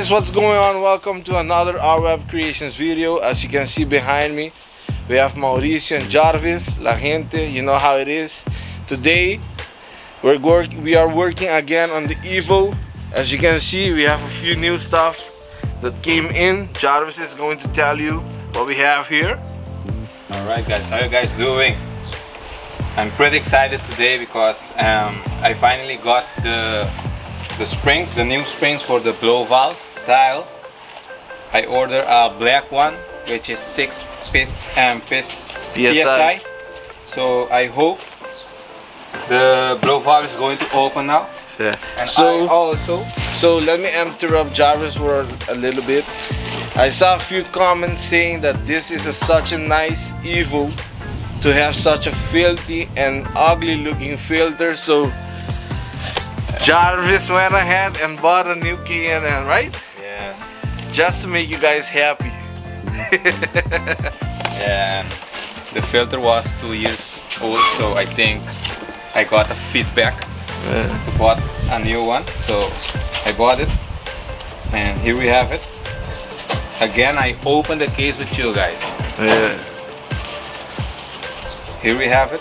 guys, what's going on? Welcome to another Our Web Creations video. As you can see behind me, we have Mauricio and Jarvis, La Gente, you know how it is. Today, we are working again on the Evo. As you can see, we have a few new stuff that came in. Jarvis is going to tell you what we have here. Alright guys, how you guys doing? I'm pretty excited today because I finally got the springs, the new springs for the blow valve tile. I ordered a black one, which is 6 PSI. So I hope the blow valve is going to open now. Yeah. And so let me interrupt Jarvis for a little bit. I saw a few comments saying that this is such a nice Evo to have such a filthy and ugly looking filter. So Jarvis went ahead and bought a new K&N, right? Yeah. Just to make you guys happy. Yeah. The filter was 2 years old, so I think I got a feedback to bought a new one. So I bought it, and here we have it. Again, I opened the case with you guys. Yeah. Here we have it.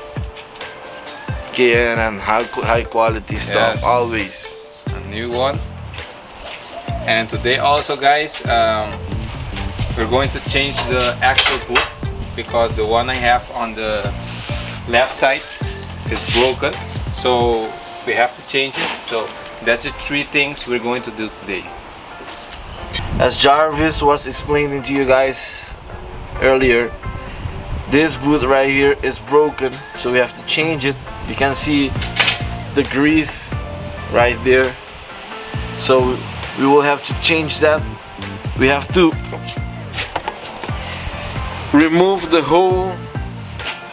K&N, high quality stuff, Yes. always. A new one. And today also guys, we're going to change the actual boot because the one I have on the left side is broken, so we have to change it. So that's the 3 things we're going to do today. As Jarvis was explaining to you guys earlier, this boot right here is broken, so we have to change it. You can see the grease right there, so we will have to change that. We have to remove the whole,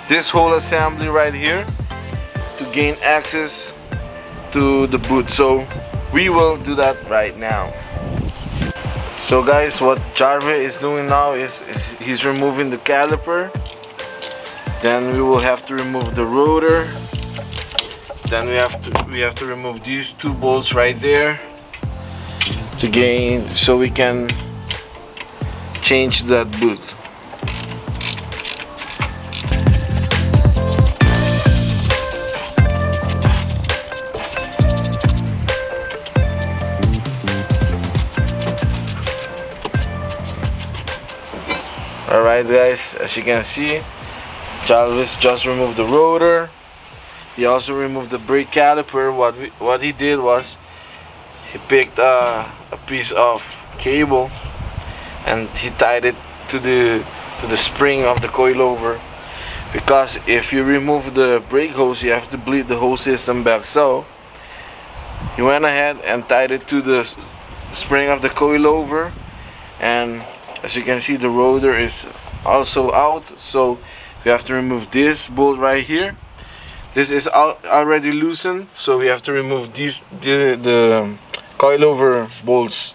this whole assembly right here to gain access to the boot. So we will do that right now. So guys, what Jarvis is doing now is he's removing the caliper. Then we will have to remove the rotor. Then we have to remove these 2 bolts right there to gain, so we can change that boot. Alright guys, as you can see, Jarvis just removed the rotor. He also removed the brake caliper. What he did was he picked a piece of cable and he tied it to the spring of the coilover, because if you remove the brake hose, you have to bleed the whole system back. So he went ahead and tied it to the spring of the coilover, and as you can see, the rotor is also out, so we have to remove this bolt right here. This is already loosened, so we have to remove the coilover bolts.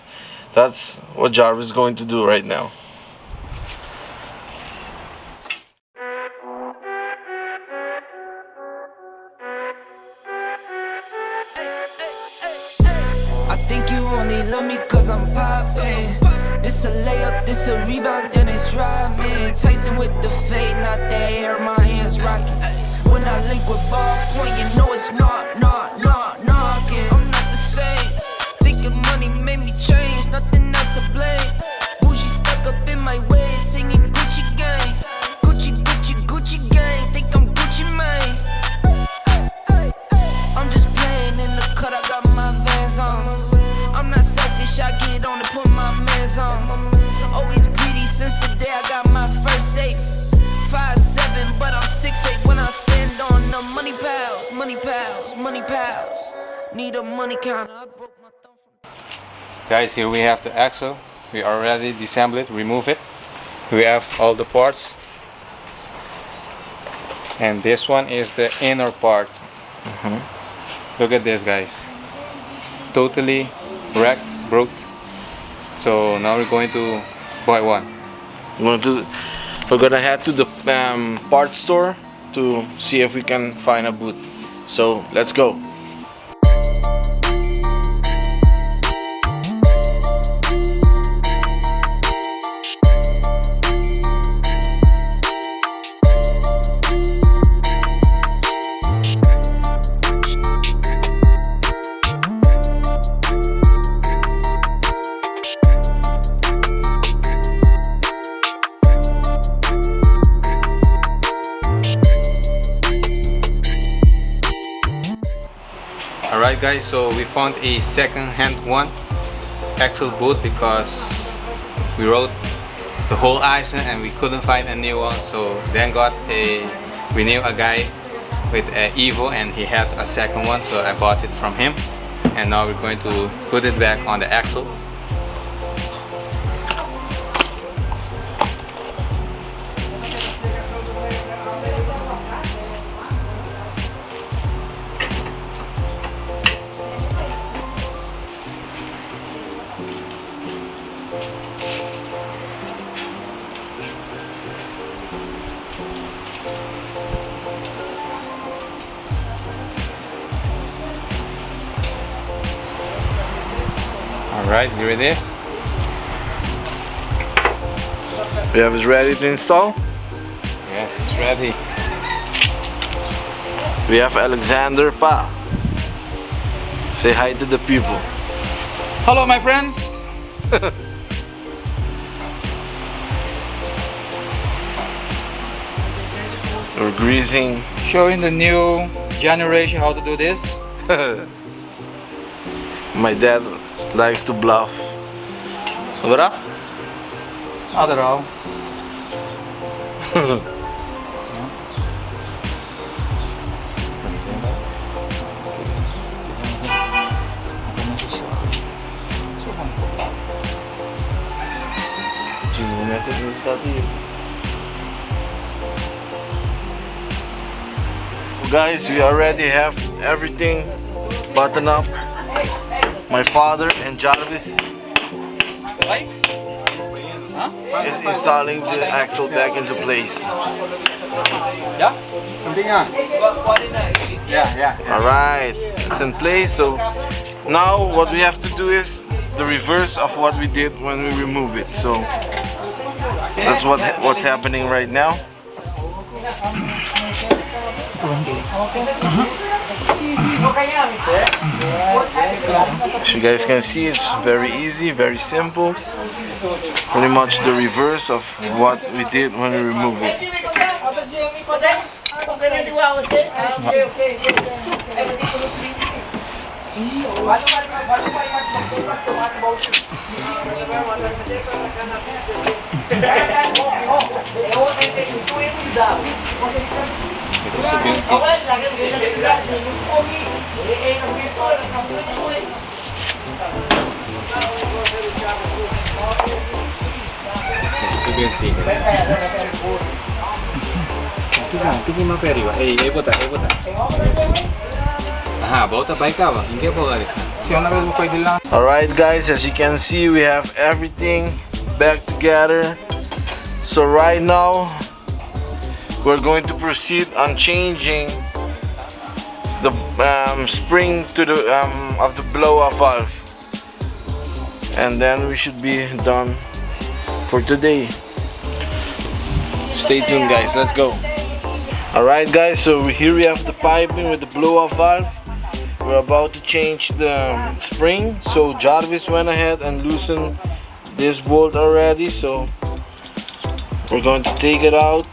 That's what Jarvis is going to do right now. I think you only love me cause I'm poppin'. This a layup, this a rebound, then it's robbing. Tyson with the fade, not the hair, my hands rocking. When I link with ballpoint, you know it's knocking. I'm not the same. Thinking money made me change, nothing else to blame. Bougie stuck up in my way, singing Gucci gang. Gucci gang, think I'm Gucci Mane. I'm just playing in the cut, I got my Vans on. I'm not selfish, I get on to put my mans on. Always greedy since the day I got my first safe. 5'7", but I'm 6'8" when I stand on the money pals. Need a money counter. I broke my thumb from... Guys, here we have the axle. We already disassembled it, remove it. We have all the parts. And this one is the inner part. Look at this guys. Totally wrecked, broke. So now we're going to buy one. We're gonna head to the parts store to see if we can find a boot. So let's go. Alright guys, so we found a second-hand one axle boot because we rode the whole Eisen and we couldn't find a new one. So then we knew a guy with an Evo and he had a second one, so I bought it from him. And now we're going to put it back on the axle. Alright, here it is. We have it ready to install. Yes, it's ready. We have Alexander Pa. Say hi to the people. Hello my friends. We're greasing. Showing the new generation how to do this. My dad likes to bluff. What up? I don't know. Guys, we already have everything buttoned up. My father and Jarvis is installing the axle back into place. Yeah? Yeah. Alright, it's in place. So now what we have to do is the reverse of what we did when we remove it. So that's what's happening right now. As you guys can see, it's very easy, very simple. Pretty much the reverse of what we did when we removed it. Alright guys, as you can see, we have everything back together. So right now we're going to proceed on changing the spring to the of the blow-off valve, and then we should be done for today. Stay tuned guys, let's go. Alright guys, so here we have the piping with the blow-off valve. We're about to change the spring, so Jarvis went ahead and loosened this bolt already, so we're going to take it out.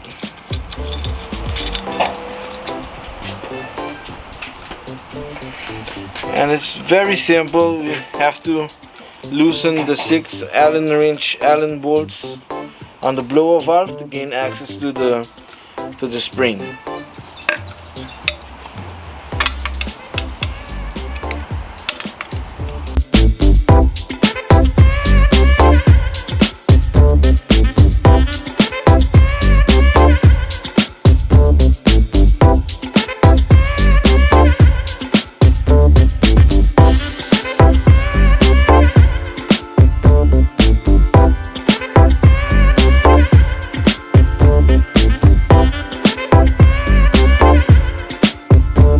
And it's very simple. We have to loosen the 6 Allen wrench Allen bolts on the blow-off valve to gain access to the spring.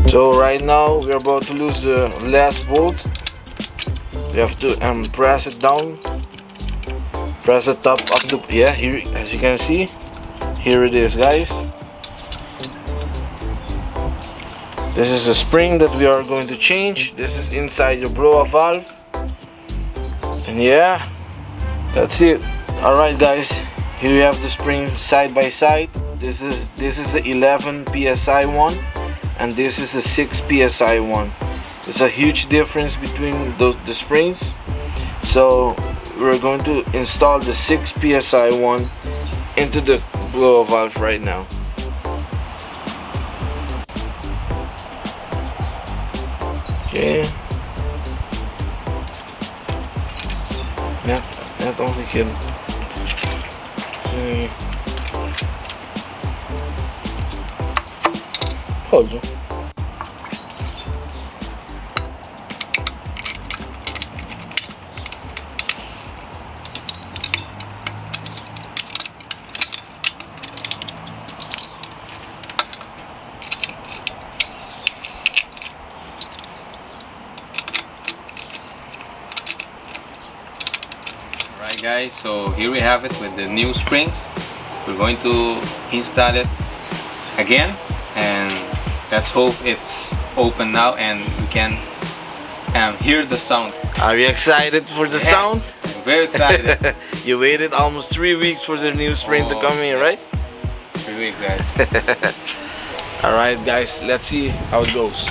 So right now we're about to lose the last bolt. We have to press it down, press it up to, yeah, here, as you can see, here it is guys. This is a spring that we are going to change. This is inside your blow-off valve, and yeah, that's it. Alright guys, here we have the spring side by side. This is the 11 psi one, and this is a 6 psi one. There's a huge difference between the springs. So we're going to install the 6 psi one into the blow valve right now. Okay. Net only kidding. Okay. Hold on. Alright guys, so here we have it with the new springs. We're going to install it again, and let's hope it's open now and we can hear the sound. Are you excited for the Yes, sound? I'm very excited. You waited almost 3 weeks for the new spring to come in, right? 3 weeks guys. Alright guys, let's see how it goes.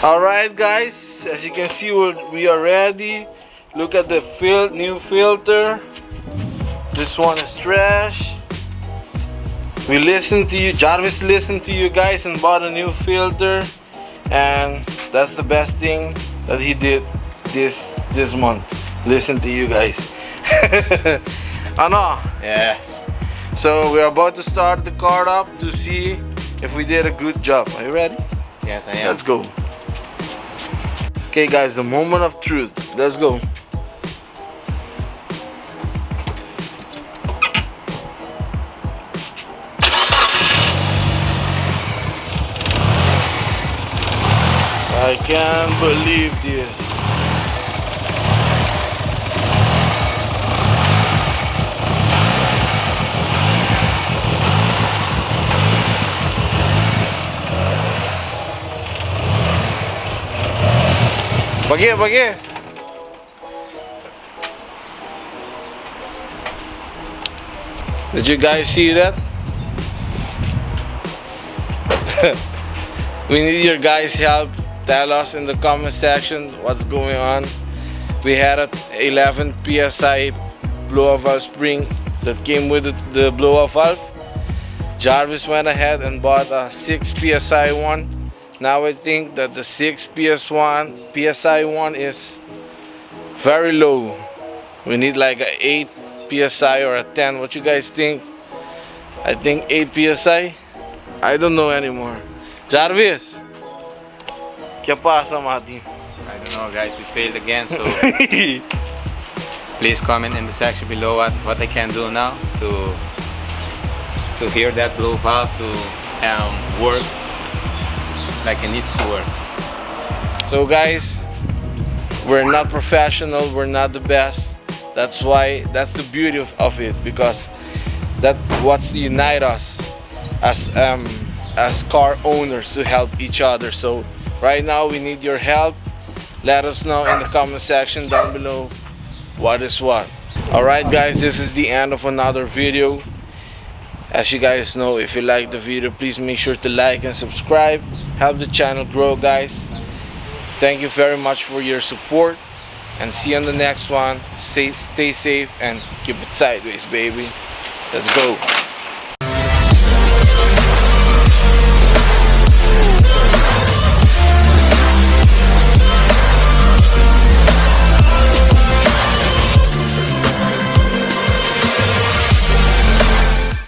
Alright guys, as you can see, we are ready. Look at the new filter. This one is trash. We listened to you, Jarvis listened to you guys and bought a new filter, and that's the best thing that he did this month. Listen to you guys. Ano? Yes. So we're about to start the car up to see if we did a good job. Are you ready? Yes, I am. Let's go. Okay guys, the moment of truth. Let's go. I can't believe this. Bagi. Did you guys see that? We need your guys' help. Tell us in the comment section what's going on. We had a 11 psi blow-off valve spring that came with the blow-off valve. Jarvis went ahead and bought a 6 psi one. Now I think that the 6 psi one is very low. We need like a 8 psi or a 10. What you guys think? I think 8 psi. I don't know anymore. Jarvis, ¿qué pasa, Mati? I don't know guys, we failed again, so please comment in the section below what I can do now to hear that blow valve to work like it needs to work. So guys, we're not professional, we're not the best. That's the beauty of it, because that's what unites us as car owners, to help each other. So right now we need your help. Let us know in the comment section down below what is what. Alright guys, this is the end of another video. As you guys know, if you like the video, please make sure to like and subscribe. Help the channel grow guys. Thank you very much for your support, and see you on the next one. Stay safe and keep it sideways, baby. Let's go.